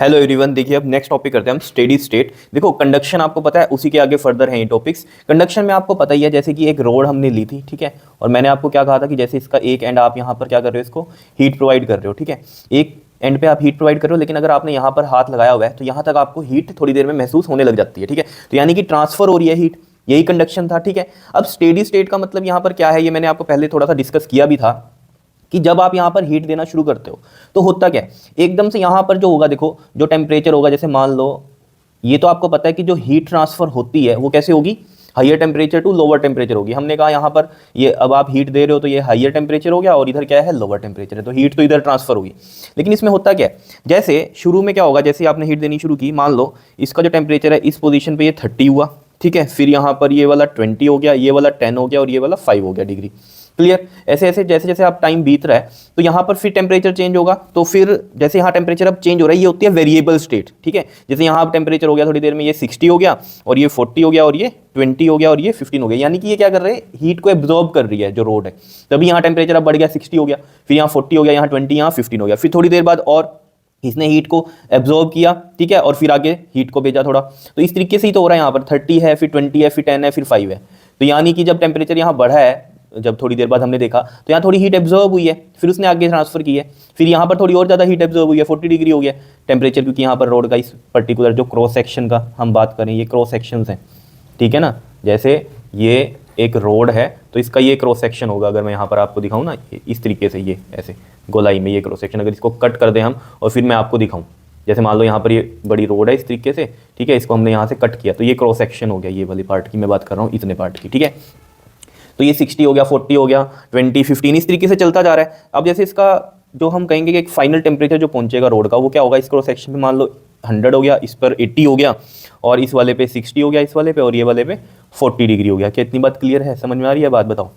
Hello everyone, देखिए अब next topic करते हैं हम स्टेडी स्टेट। देखो कंडक्शन आपको पता है, उसी के आगे फर्दर हैं ये टॉपिक्स। कंडक्शन में आपको पता ही है, जैसे कि एक रोड हमने ली थी, ठीक है, और मैंने आपको क्या कहा था कि जैसे इसका एक एंड आप यहाँ पर क्या कर रहे हो, इसको हीट प्रोवाइड कर रहे हो, ठीक है, एक एंड पे आप हीट प्रोवाइड कर रहे हो, लेकिन अगर आपने यहाँ पर हाथ लगाया हुआ है तो यहाँ तक आपको हीट थोड़ी देर में महसूस होने लग जाती है, ठीक है, तो यानी कि ट्रांसफर हो रही है हीट, यही कंडक्शन था, ठीक है। अब स्टेडी स्टेट का मतलब यहाँ पर क्या है, ये मैंने आपको पहले थोड़ा सा डिस्कस किया भी था कि जब आप यहाँ पर हीट देना शुरू करते हो तो होता क्या है, एकदम से यहाँ पर जो होगा, देखो जो टेम्परेचर होगा, जैसे मान लो ये तो आपको पता है कि जो हीट ट्रांसफर होती है वो कैसे होगी, higher temperature to lower temperature होगी। हमने कहा यहाँ पर ये अब आप हीट दे रहे हो तो ये हायर टेम्परेचर हो गया और इधर क्या है, लोअर टेम्परेचर है, तो हीट तो इधर ट्रांसफर होगी। लेकिन इसमें होता क्या है, जैसे शुरू में क्या होगा, जैसे आपने हीट देनी शुरू की, मान लो इसका जो टेम्परेचर है इस पोजीशन पे ये 30 हुआ, ठीक है, फिर यहाँ पर ये वाला 20 हो गया, ये वाला 10 हो गया और ये वाला 5 हो गया डिग्री। क्लियर। ऐसे ऐसे जैसे जैसे आप टाइम बीत रहा है तो यहाँ पर फिर टेम्परेचर चेंज होगा, तो फिर जैसे यहाँ टेम्परेचर अब चेंज हो रहा है, ये होती है वेरिएबल स्टेट, ठीक है। जैसे यहाँ अब टेम्परेचर हो गया थोड़ी देर में ये 60 हो गया और ये 40 हो गया और ये 20 हो गया और ये 15 हो गया, यानी कि ये क्या कर रहे हैं, हीट को एब्जॉर्ब कर रही है जो रोड है। तभी यहाँ टेम्परेचर अब बढ़ गया, 60 हो गया, फिर यहाँ 40 हो गया, यहाँ 20, यहाँ 15 हो गया, फिर थोड़ी देर बाद और इसने हीट को एब्जॉर्ब किया, ठीक है, और फिर आगे हीट को भेजा थोड़ा। तो इस तरीके से ही तो हो रहा है, यहाँ पर 30 है, फिर 20 है, फिर 10 है, फिर 5 है। तो यानी कि जब टेम्परेचर यहाँ बढ़ा है, जब थोड़ी देर बाद हमने देखा तो यहाँ थोड़ी हीट एब्जॉर्ब हुई है, फिर उसने आगे ट्रांसफर की है, फिर यहाँ पर थोड़ी और ज़्यादा हीट एब्जॉर्ब हुई है, 40 डिग्री हो गया टेम्परेचर, क्योंकि यहाँ पर रोड का इस पर्टिकुलर जो क्रॉस सेक्शन का हम बात करें, ये क्रॉस सेक्शंस हैं, ठीक है ना। जैसे ये एक रोड है तो इसका ये क्रॉस सेक्शन होगा, अगर मैं यहाँ पर आपको दिखाऊँ ना, इस तरीके से, ये ऐसे गोलाई में ये क्रॉस सेक्शन, अगर इसको कट कर दें हम और फिर मैं आपको दिखाऊँ, जैसे मान लो यहाँ पर ये बड़ी रोड है इस तरीके से, ठीक है, इसको हमने यहाँ से कट किया तो ये क्रॉस सेक्शन हो गया, ये वाली पार्ट की मैं बात कर रहा हूँ, इतने पार्ट की, ठीक है। तो ये 60 हो गया, 40 हो गया, 20, 15 इस तरीके से चलता जा रहा है। अब जैसे इसका जो हम कहेंगे कि एक फाइनल टेम्परेचर जो पहुंचेगा रोड का, वो क्या होगा, इस क्रॉस सेक्शन पे मान लो 100 हो गया, इस पर 80 हो गया और इस वाले पे 60 हो गया, इस वाले पे, और ये वाले पे 40 डिग्री हो गया। क्या इतनी बात क्लियर है, समझ में आ रही है बात, बताओ,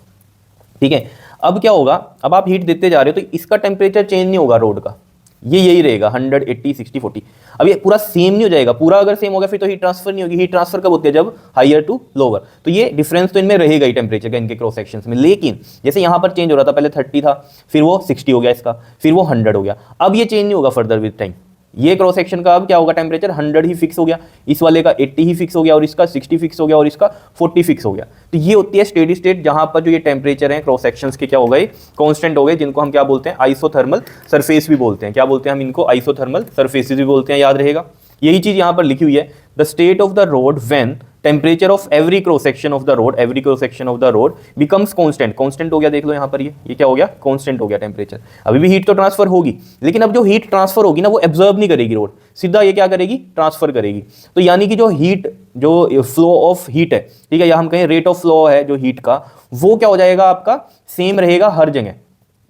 ठीक है। अब क्या होगा, अब आप हीट देते जा रहे हो तो इसका टेम्परेचर चेंज नहीं होगा रोड का, ये यही रहेगा 100, 80, 60, 40। अब ये पूरा सेम नहीं हो जाएगा, पूरा अगर सेम होगा फिर तो हीट ट्रांसफर नहीं होगी। हीट ट्रांसफर कब होती है, जब हायर टू लोअर, तो ये डिफरेंस तो इनमें रहेगा ही टेम्परेचर का, इनके क्रॉस सेक्शंस में। लेकिन जैसे यहाँ पर चेंज हो रहा था, पहले 30 था, फिर वो 60 हो गया इसका, फिर वो 100 हो गया, अब ये चेंज नहीं होगा फर्दर विद टाइम। ये क्रॉस सेक्शन का अब क्या होगा, टेम्परेचर 100 ही फिक्स हो गया, इस वाले का 80 ही फिक्स हो गया और इसका 60 फिक्स हो गया और इसका 40 फिक्स हो गया। तो ये होती है स्टेडी स्टेट, जहां पर जो ये टेम्परेचर है क्रॉस सेक्शंस के क्या हो गए, कांस्टेंट हो गए, जिनको हम क्या बोलते हैं, आइसोथर्मल सरफेस भी बोलते हैं। क्या बोलते हैं हम इनको, आइसोथर्मल सरफेसेस भी बोलते हैं, याद रहेगा। यही चीज यहां पर लिखी हुई है, the state of the road when temperature of every cross section of the road, every cross section of the road becomes constant. Constant हो गया, देख लो यहाँ पर ये क्या हो गया, कांस्टेंट हो गया टेम्परेचर। अभी भी हीट तो ट्रांसफर होगी, लेकिन अब जो हीट ट्रांसफर होगी ना, वो एब्जॉर्ब नहीं करेगी रोड, सीधा ये क्या करेगी, ट्रांसफर करेगी। तो यानी कि जो हीट, जो फ्लो ऑफ हीट है, ठीक है, या हम कहें रेट ऑफ फ्लो है जो हीट का, वो क्या हो जाएगा आपका, सेम रहेगा हर जगह।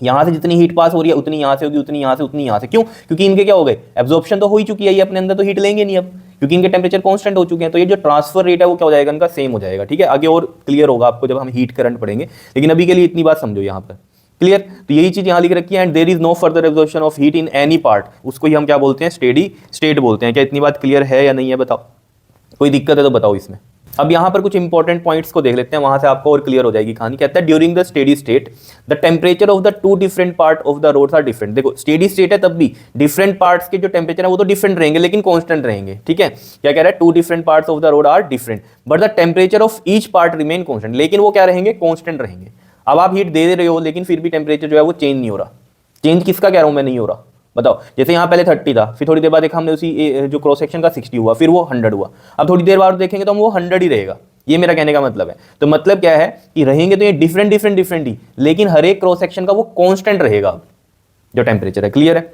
यहां से जितनी हीट पास हो रही है उतनी यहां से होगी, उतनी यहां से, उतनी यहां से। क्यों, क्योंकि इनके क्या हो गए, एब्जॉर्प्शन तो हो ही चुकी है, ये अपने अंदर तो हीट लेंगे नहीं अब, क्योंकि इनके टेम्परेचर कांस्टेंट हो चुके हैं। तो ये जो ट्रांसफर रेट है वो क्या हो जाएगा, इनका सेम हो जाएगा, ठीक है। आगे और क्लियर होगा आपको जब हम हीट करंट पढ़ेंगे, लेकिन अभी के लिए इतनी बात समझो यहाँ पर, क्लियर। तो यही चीज यहाँ लिख रखी है, and there is no further absorption of heat in any part, उसको ही हम क्या बोलते हैं, स्टेडी स्टेट बोलते हैं। क्या इतनी बात क्लियर है या नहीं है, बताओ, कोई दिक्कत है तो बताओ इसमें। अब यहां पर कुछ इंपॉर्टेंट पॉइंट्स को देख लेते हैं, वहां से आपको और क्लियर हो जाएगी कहानी। कहता है during the steady state the temperature of the two different part of the rods are different. देखो स्टेडी स्टेट है तब भी डिफरेंट पार्ट्स के जो टेम्परेचर है वो तो डिफरेंट रहेंगे, लेकिन कांस्टेंट रहेंगे, ठीक है। क्या कह रहा है, two different parts of the rod are different but the temperature of each part remain constant. लेकिन वो क्या रहेंगे, कांस्टेंट रहेंगे। अब आप हीट दे रहे हो लेकिन फिर भी टेम्परेचर जो है वो चेंज नहीं हो रहा। चेंज किसका कह रहा हूं मैं, नहीं हो रहा, बताओ। जैसे यहाँ पहले 30 था, फिर थोड़ी देर बाद देखा हमने उसी जो क्रॉस सेक्शन का 60 हुआ, फिर वो 100 हुआ। अब थोड़ी देर बाद देखेंगे तो हम वो 100 ही रहेगा, ये मेरा कहने का मतलब है। तो मतलब क्या है कि रहेंगे तो ये डिफरेंट डिफरेंट डिफरेंट ही, लेकिन हर एक क्रॉस सेक्शन का वो कांस्टेंट रहेगा जो टेम्परेचर है। क्लियर है,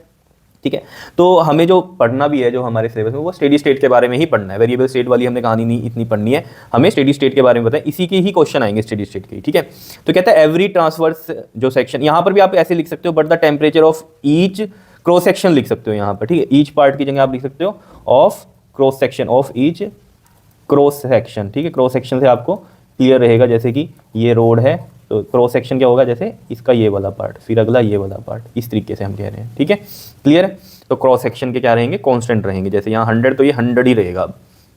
ठीक है। तो हमें जो पढ़ना भी है, जो हमारे सिलेबस में, वो स्टेडी स्टेट के बारे में ही पढ़ना है। वेरिएबल स्टेट वाली हमने कहानी नहीं इतनी पढ़नी है, हमें स्टेडी स्टेट के बारे में पता है, इसी के ही क्वेश्चन आएंगे स्टेडी स्टेट के, ठीक है। तो कहता है एवरी ट्रांसवर्स जो सेक्शन, यहाँ पर भी आप ऐसे लिख सकते हो, but the temperature of each cross section लिख सकते हो यहाँ पर, ठीक है। ईच पार्ट की जगह आप लिख सकते हो of cross section, of each cross section, ठीक है। क्रॉस सेक्शन से आपको क्लियर रहेगा, जैसे कि ये रोड है तो क्रॉस सेक्शन क्या होगा, जैसे इसका ये वाला पार्ट, फिर अगला ये वाला पार्ट, इस तरीके से हम कह रहे हैं, ठीक है, क्लियर है। तो क्रॉस सेक्शन के क्या रहेंगे, कांस्टेंट रहेंगे। जैसे यहाँ 100 तो ये 100 ही रहेगा अब,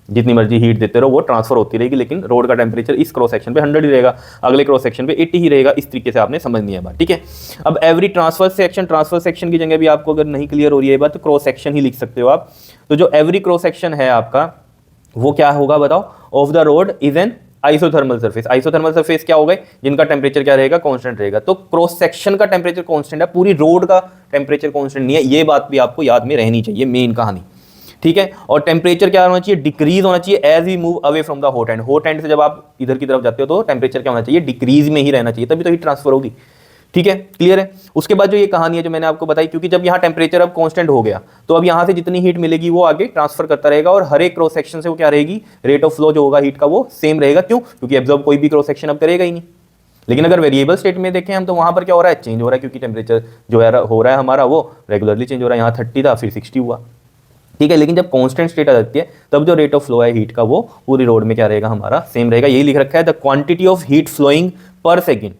जितनी मर्जी हीट देते रहो वो ट्रांसफर होती रहेगी, लेकिन रोड का टेम्परेचर इस क्रॉस सेक्शन पे 100 ही रहेगा, अगले क्रॉस सेक्शन पे 80 ही रहेगा। इस तरीके से आपने समझनी है बात, ठीक है। अब एवरी ट्रांसफर सेक्शन की जगह भी आपको अगर नहीं क्लियर हो रही है बात तो क्रॉस सेक्शन ही लिख सकते हो आप। तो जो एवरी क्रॉस सेक्शन है आपका वो क्या होगा बताओ, of the road is an isothermal surface. Isothermal surface क्या हो गए, जिनका टेम्परेचर क्या रहेगा, कांस्टेंट रहेगा। तो क्रॉस सेक्शन का टेम्परेचर कांस्टेंट है, पूरी रोड का टेम्परेचर कांस्टेंट नहीं है, ये बात भी आपको याद में रहनी चाहिए, मेन कहानी, ठीक है। और टेम्परेचर क्या होना चाहिए, डिक्रीज होना चाहिए as we move away from the hot end. Hot end से जब आप इधर की तरफ जाते हो तो टेम्परेचर क्या होना चाहिए, डिक्रीज में ही रहना चाहिए, तभी तो हीट ट्रांसफर होगी, ठीक है, क्लियर है। उसके बाद जो ये कहानी है जो मैंने आपको बताई, क्योंकि जब यहाँ टेम्परेचर अब कांस्टेंट हो गया तो अब यहाँ से जितनी हीट मिलेगी वो आगे ट्रांसफर करता रहेगा, और हर एक क्रॉस सेक्शन से वो क्या रहेगी, रेट ऑफ फ्लो जो होगा हीट का वो सेम रहेगा। क्यों, क्योंकि एब्जॉर्ब कोई भी क्रॉस सेक्शन अब करेगा ही नहीं। लेकिन अगर वेरिएबल स्टेट में देखें हम तो वहां पर क्या हो रहा है, चेंज हो रहा है, क्योंकि टेम्परेचर जो है हो रहा है हमारा वो रेगुलरली चेंज हो रहा है। यहाँ 30 था फिर 60 हुआ, ठीक है। लेकिन जब कांस्टेंट स्टेट आ जाती है तब जो रेट ऑफ फ्लो है हीट का वो पूरी रोड में क्या रहेगा, हमारा सेम रहेगा। यही लिख रखा है, the quantity of heat flowing per second,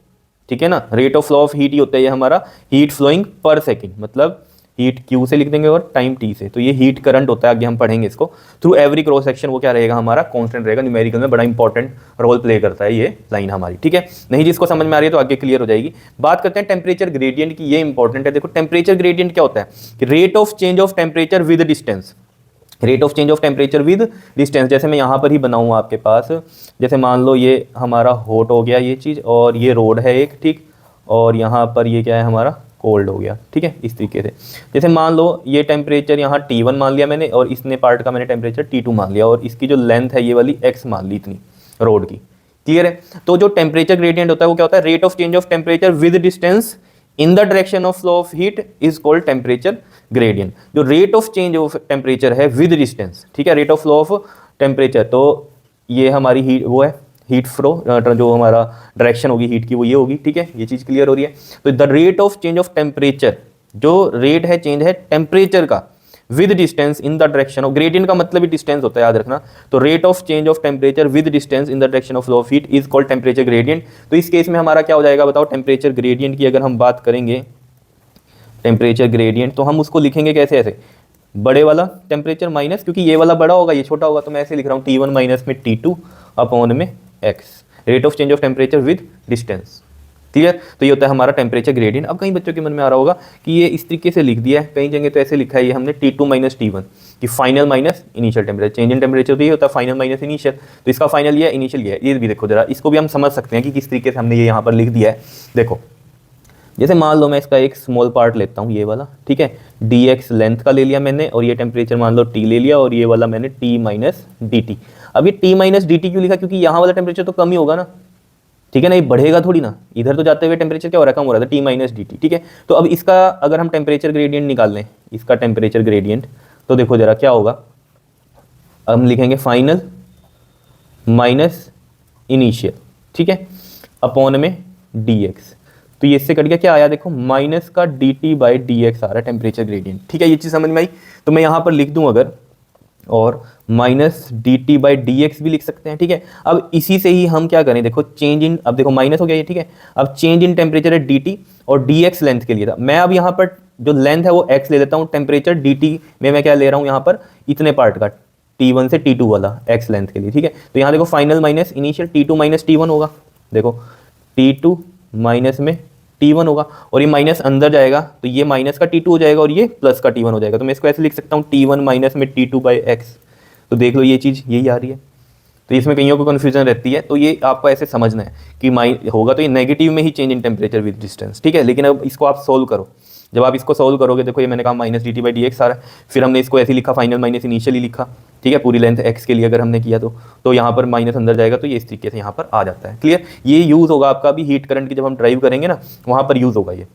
ठीक है ना। Rate of flow of heat ही होता है ये हमारा हीट फ्लोइंग पर सेकेंड, मतलब हीट क्यू से लिख देंगे और टाइम टी से, तो ये हीट करंट होता है, आगे हम पढ़ेंगे इसको। थ्रू एवरी क्रॉस सेक्शन वो क्या रहेगा, हमारा कांस्टेंट रहेगा। न्यूमेरिकल में बड़ा इंपॉर्टेंट रोल प्ले करता है ये लाइन हमारी, ठीक है। नहीं जिसको समझ में आ रही है तो आगे क्लियर हो जाएगी। बात करते हैं टेम्परेचर ग्रेडियंट की, ये इंपॉर्टेंट है। देखो टेम्परेचर ग्रेडियंट क्या होता है कि rate of change of temperature with distance, rate of change of temperature with distance. जैसे मैं यहाँ पर ही बनाऊँ आपके पास, जैसे मान लो ये हमारा हॉट हो गया ये चीज़, और ये रोड है एक, ठीक, और यहाँ पर ये क्या है हमारा कोल्ड हो गया, ठीक है। इस तरीके से जैसे मान लो ये टेम्परेचर यहाँ T1 मान लिया मैंने, और इसने पार्ट का मैंने टेम्परेचर T2 मान लिया, और इसकी जो लेंथ है ये वाली x मान ली इतनी रोड की, क्लियर है। तो जो टेम्परेचर ग्रेडियंट होता है वो क्या होता है, rate of change of temperature with distance in the direction of flow of heat is called temperature gradient. जो rate of change of temperature है विद डिस्टेंस, ठीक है, rate of flow of temperature, तो ये हमारी हीट वो है heat flow, जो हमारा डायरेक्शन होगी हीट की वो ये होगी, ठीक है। ये चीज़ क्लियर हो रही है। तो the rate of change of temperature, जो रेट है चेंज है टेम्परेचर का with distance in the direction of, gradient का मतलब ही डिस्टेंस होता है, याद रखना। तो rate of change of temperature with distance in the direction of flow of heat is called temperature gradient. तो इस केस में हमारा क्या हो जाएगा बताओ, टेम्परेचर ग्रेडियंट की अगर हम बात करेंगे, टेम्परेचर ग्रेडियंट तो हम उसको लिखेंगे कैसे, ऐसे बड़े वाला टेम्परेचर माइनस, क्योंकि ये वाला बड़ा होगा ये छोटा होगा, तो मैं ऐसे लिख रहा हूँ T1 माइनस में T2 अपॉन में x, rate of change of temperature with distance, clear. तो ये होता है हमारा टेम्परेचर ग्रेडियंट। अब कई बच्चों के मन में आ रहा होगा कि ये इस तरीके से लिख दिया है, कई जगह तो ऐसे लिखा है ये हमने T2 माइनस T1 कि final minus initial temperature, change in temperature तो ये होता है फाइनल माइनस इनिशियल, तो इसका फाइनल ये है इनिशियल ये है। ये भी देखो जरा, इसको भी हम समझ सकते हैं कि किस तरीके से हमने ये यहाँ पर लिख दिया है। देखो जैसे मान लो मैं इसका एक स्मॉल पार्ट लेता हूँ ये वाला, ठीक है, dx लेंथ का ले लिया मैंने, और ये टेम्परेचर मान लो T ले लिया, और ये वाला मैंने T माइनस dt। अब ये T माइनस dt क्यों लिखा, क्योंकि यहाँ वाला टेम्परेचर तो कम ही होगा ना, ठीक है ना, ये बढ़ेगा थोड़ी ना, इधर तो जाते हुए टेम्परेचर क्या हो रहा है, कम हो रहा था, T माइनस dt, ठीक है। तो अब इसका अगर हम टेम्परेचर ग्रेडियंट निकाल लें, इसका टेम्परेचर ग्रेडियंट, तो देखो जरा क्या होगा, हम लिखेंगे फाइनल माइनस इनिशियल, ठीक है, अपॉन में dx। तो ये इससे कट गया, क्या आया देखो, माइनस का dt बाई dx आ रहा है टेम्परेचर ग्रेडियंट, ठीक है। ये चीज़ समझ में आई। तो मैं यहाँ पर लिख दूँ अगर, और माइनस dt बाई dx भी लिख सकते हैं, ठीक है। अब इसी से ही हम क्या करें, देखो चेंज इन, अब देखो माइनस हो गया ये, ठीक है। अब चेंज इन टेम्परेचर है dt, और dx लेंथ के लिए था, मैं अब यहाँ पर जो लेंथ है वो x ले लेता हूँ, टेम्परेचर dt में मैं क्या ले रहा हूँ यहाँ पर, इतने पार्ट का T1 से T2 वाला x लेंथ के लिए, ठीक है। तो यहाँ देखो final minus initial T2 minus T1 होगा, देखो T2 माइनस में T1 होगा, और ये माइनस अंदर जाएगा तो ये माइनस का T2 हो जाएगा, और ये प्लस का T1 हो जाएगा। तो मैं इसको ऐसे लिख सकता हूँ T1 माइनस में T2 बाई x। तो देख लो ये चीज़ यही आ रही है। तो इसमें कईयों को कन्फ्यूजन रहती है, तो ये आपको ऐसे समझना है कि होगा तो ये नेगेटिव में ही change in temperature with distance, ठीक है। लेकिन अब इसको आप सोल्व करो, जब आप इसको सोल्व करोगे, देखो ये मैंने कहा माइनस dt बाई dx आ रहा है, फिर हमने इसको ऐसे लिखा फाइनल माइनस इनिशियली लिखा, ठीक है, पूरी लेंथ x के लिए अगर हमने किया तो यहाँ पर माइनस अंदर जाएगा, तो ये इस तरीके से यहाँ पर आ जाता है, क्लियर। ये यूज़ होगा आपका भी हीट करंट की, जब हम ड्राइव करेंगे ना वहाँ पर यूज़ होगा ये,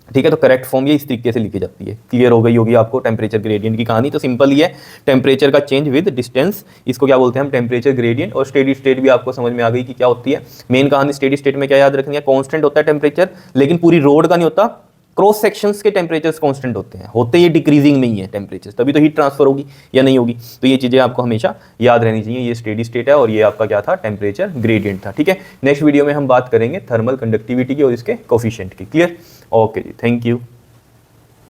ठीक है। तो करेक्ट फॉर्म ये इस तरीके से लिखी जाती है। क्लियर हो गई होगी आपको टेम्परेचर ग्रेडियंट की कहानी। तो सिंपल ही है, टेम्परेचर का चेंज विद डिस्टेंस, इसको क्या बोलते हैं हम, टेम्परेचर ग्रेडियंट। और स्टेडी स्टेट भी आपको समझ में आ गई कि क्या होती है। मेन कहानी स्टेडी स्टेट में क्या याद रखनी है, कांस्टेंट होता है टेम्परेचर, लेकिन पूरी रोड का नहीं होता, क्रॉस सेक्शंस के टेम्परेचर्स कांस्टेंट होते ये डिक्रीजिंग में ही है टेम्परेचर, तभी तो हीट ट्रांसफर होगी या नहीं होगी। तो ये चीज़ें आपको हमेशा याद रहनी चाहिए। ये स्टेडी स्टेट है और ये आपका क्या था, टेम्परेचर ग्रेडियंट था, ठीक है। नेक्स्ट वीडियो में हम बात करेंगे थर्मल कंडक्टिविटी की और इसके कोफिशिएंट की। क्लियर, ओके जी, थैंक यू।